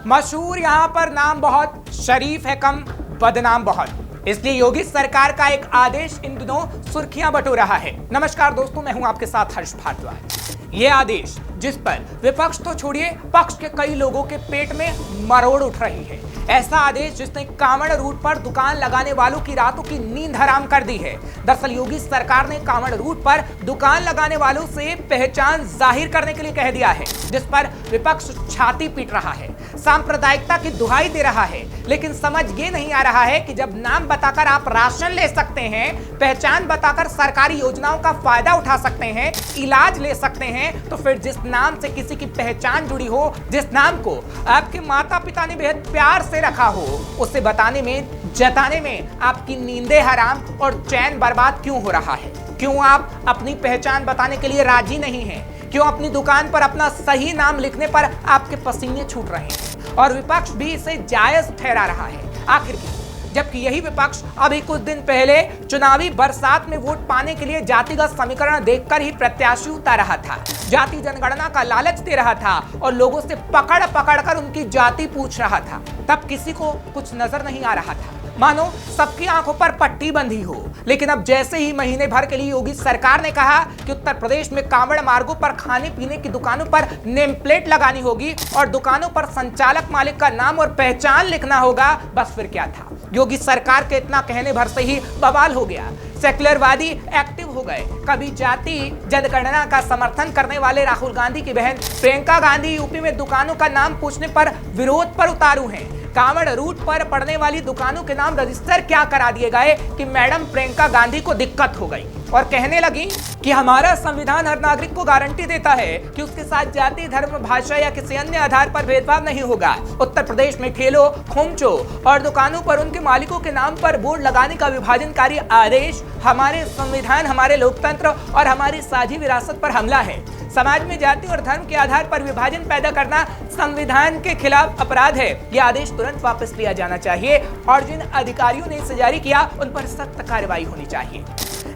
मशहूर यहाँ पर नाम बहुत, शरीफ है कम, बदनाम बहुत। इसलिए योगी सरकार का एक आदेश इन दिनों सुर्खियां बटो रहा है। नमस्कार दोस्तों, मैं हूं आपके साथ हर्ष भारद्वाज। ये आदेश जिस पर विपक्ष तो छोड़िए, पक्ष के कई लोगों के पेट में मरोड़ उठ रही है। ऐसा आदेश जिसने कांवड़ रूट पर दुकान लगाने वालों की रातों की नींद हराम कर दी है। दरअसल योगी सरकार ने कांवड़ रूट पर दुकान लगाने वालों से पहचान जाहिर करने के लिए कह दिया है, जिस पर विपक्ष छाती पीट रहा है, सांप्रदायिकता की दुहाई दे रहा है। लेकिन समझ ये नहीं आ रहा है कि जब नाम बताकर आप राशन ले सकते हैं, पहचान बताकर सरकारी योजनाओं का फायदा उठा सकते हैं, इलाज ले सकते हैं, तो फिर जिस नाम से किसी की पहचान जुड़ी हो, जिस नाम को आपके माता पिता ने बेहद प्यार से रखा हो, उसे बताने में, जताने में आपकी नींदें हराम और चैन बर्बाद क्यों हो रहा है? क्यों आप अपनी पहचान बताने के लिए राजी नहीं हैं? क्यों अपनी दुकान पर अपना सही नाम लिखने पर आपके पसीने छूट रहे हैं और विपक्ष भी इसे जायज ठहरा रहा है? आखिर क्यों? जबकि यही विपक्ष अभी कुछ दिन पहले चुनावी बरसात में वोट पाने के लिए जातिगत समीकरण देखकर ही प्रत्याशी उतार रहा था, जाति जनगणना का लालच दे रहा था और लोगों से पकड़ पकड़ कर उनकी जाति पूछ रहा था। तब किसी को कुछ नजर नहीं आ रहा था, मानो सबकी आंखों पर पट्टी बंधी हो। लेकिन अब जैसे ही महीने भर के लिए योगी सरकार ने कहा कि उत्तर प्रदेश में कांवड़ मार्गों पर खाने पीने की दुकानों पर नेम प्लेट लगानी होगी और दुकानों पर संचालक मालिक का नाम और पहचान लिखना होगा, बस फिर क्या था, योगी सरकार के इतना कहने भर से ही बवाल हो गया। सेक्युलरवादी एक्टिव हो गए। कभी जाति जनगणना का समर्थन करने वाले राहुल गांधी की बहन प्रियंका गांधी यूपी में दुकानों का नाम पूछने पर विरोध पर उतारू हैं। कांवड़ रूट पर पड़ने वाली दुकानों के नाम रजिस्टर क्या करा दिए गए कि मैडम प्रियंका गांधी को दिक्कत हो गई और कहने लगी कि हमारा संविधान हर नागरिक को गारंटी देता है कि उसके साथ जाति, धर्म, भाषा या किसी अन्य आधार पर भेदभाव नहीं होगा। उत्तर प्रदेश में ठेलों, खोमचों और दुकानों पर उनके मालिकों के नाम पर बोर्ड लगाने का विभाजनकारी आदेश हमारे संविधान, हमारे लोकतंत्र और हमारी साझी विरासत पर हमला है। समाज में जाति और धर्म के आधार पर विभाजन पैदा करना संविधान के खिलाफ अपराध है। यह आदेश तुरंत वापस लिया जाना चाहिए और जिन अधिकारियों ने इसे जारी किया उन पर सख्त कार्रवाई होनी चाहिए।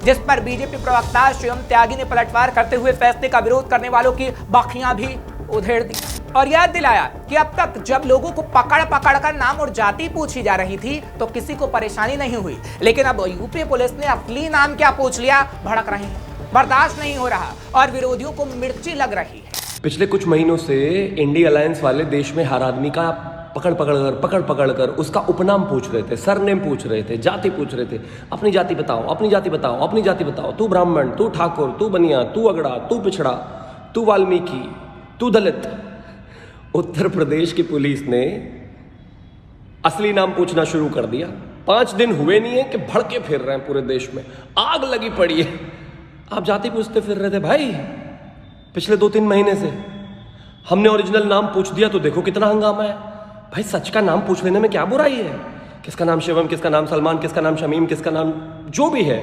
जिस पर बीजेपी प्रवक्ता शिवम त्यागी ने पलटवार करते हुए फैसले का विरोध करने वालों की बाखियां भी उधेड़ दी और याद दिलाया कि अब तक जब लोगों को पकड़ पकड़ कर नाम और जाति पूछी जा रही थी तो किसी को परेशानी नहीं हुई, लेकिन अब यूपी पुलिस ने असली नाम क्या पूछ लिया, भड़क रहे हैं। बर्दाश्त नहीं हो रहा और विरोधियों को मिर्ची लग रही है। पिछले कुछ महीनों से इंडी अलायंस वाले देश में हर आदमी का पकड़ पकड़ कर उसका उपनाम पूछ रहे थे, सरनेम पूछ रहे थे, जाति पूछ रहे थे। अपनी जाति बताओ, अपनी जाति बताओ, अपनी जाति बताओ। तू ब्राह्मण, तू ठाकुर, तू बनिया, तू अगड़ा, तू पिछड़ा, तू वाल्मीकि, तू दलित। उत्तर प्रदेश की पुलिस ने असली नाम पूछना शुरू कर दिया। 5 दिन हुए नहीं है कि भड़के फिर रहे हैं पूरे देश में, आग लगी पड़ी है। आप जाति पूछते फिर रहे थे भाई पिछले 2-3 महीने से। हमने ओरिजिनल नाम पूछ दिया तो देखो कितना हंगामा है। भाई सच का नाम पूछ लेने में क्या बुराई है? किसका नाम शिवम, किसका नाम सलमान, किसका नाम शमीम, किसका नाम जो भी है,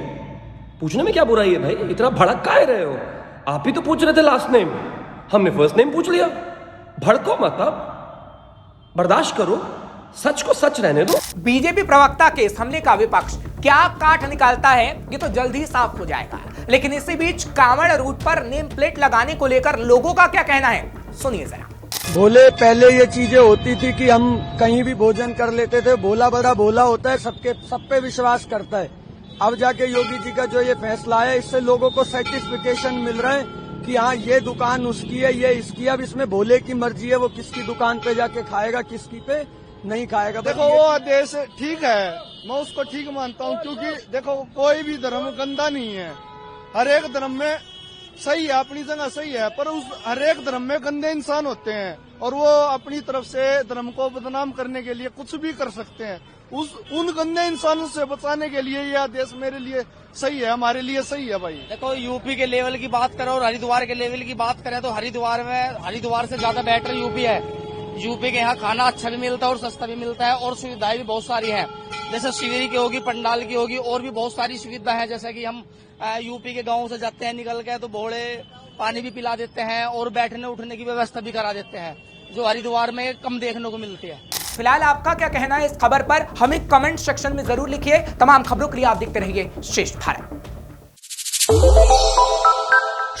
पूछने में क्या बुराई है? भाई इतना भड़क काहे रहे हो? आप ही तो पूछ रहे थे लास्ट नेम, हमने फर्स्ट नेम पूछ लिया। भड़को मत, अब बर्दाश्त करो, सच को सच रहने दो। बीजेपी प्रवक्ता के इस हमले का विपक्ष क्या काट निकालता है ये तो जल्द ही साफ हो जाएगा। लेकिन इसी बीच कांवड़ रूट पर नेम प्लेट लगाने को लेकर लोगों का क्या कहना है, सुनिए जरा। भोले पहले ये चीजें होती थी कि हम कहीं भी भोजन कर लेते थे, भोला बड़ा भोला होता है, सब पे विश्वास करता है। अब जाके योगी जी का जो ये फैसला है, इससे लोगों को सर्टिफिकेशन मिल रहा है कि हाँ ये दुकान उसकी है, ये इसकी। अब इसमें भोले की मर्जी है, वो किसकी दुकान पे जाके खाएगा, किसकी पे नहीं खाएगा। देखो वो आदेश ठीक है, मैं उसको ठीक मानता हूँ, क्योंकि देखो कोई भी धर्म गंदा नहीं है। हर एक धर्म में सही है, अपनी जगह सही है, पर उस हर एक धर्म में गंदे इंसान होते हैं और वो अपनी तरफ से धर्म को बदनाम करने के लिए कुछ भी कर सकते हैं। उन गंदे इंसानों से बचाने के लिए ये आदेश मेरे लिए सही है, हमारे लिए सही है। भाई देखो यूपी के लेवल की बात करो और हरिद्वार के लेवल की बात करें तो हरिद्वार से ज्यादा बेटर यूपी है। यूपी के यहाँ खाना अच्छा भी मिलता है और सस्ता भी मिलता है और सुविधाएं भी बहुत सारी हैं, जैसे शिविर की होगी, पंडाल की होगी, और भी बहुत सारी सुविधा है। जैसे कि हम यूपी के गाँव से जाते हैं निकल के तो भोड़े पानी भी पिला देते हैं और बैठने उठने की व्यवस्था भी करा देते हैं, जो हरिद्वार में कम देखने को मिलती है। फिलहाल आपका क्या कहना है इस खबर पर, हमें कमेंट सेक्शन में जरूर लिखिए। तमाम खबरों के लिए आप देखते रहिए श्रेष्ठ भारत।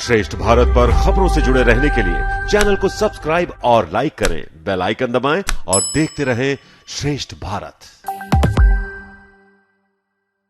श्रेष्ठ भारत पर खबरों से जुड़े रहने के लिए चैनल को सब्सक्राइब और लाइक करें, बेल आइकन दबाएं और देखते रहें श्रेष्ठ भारत।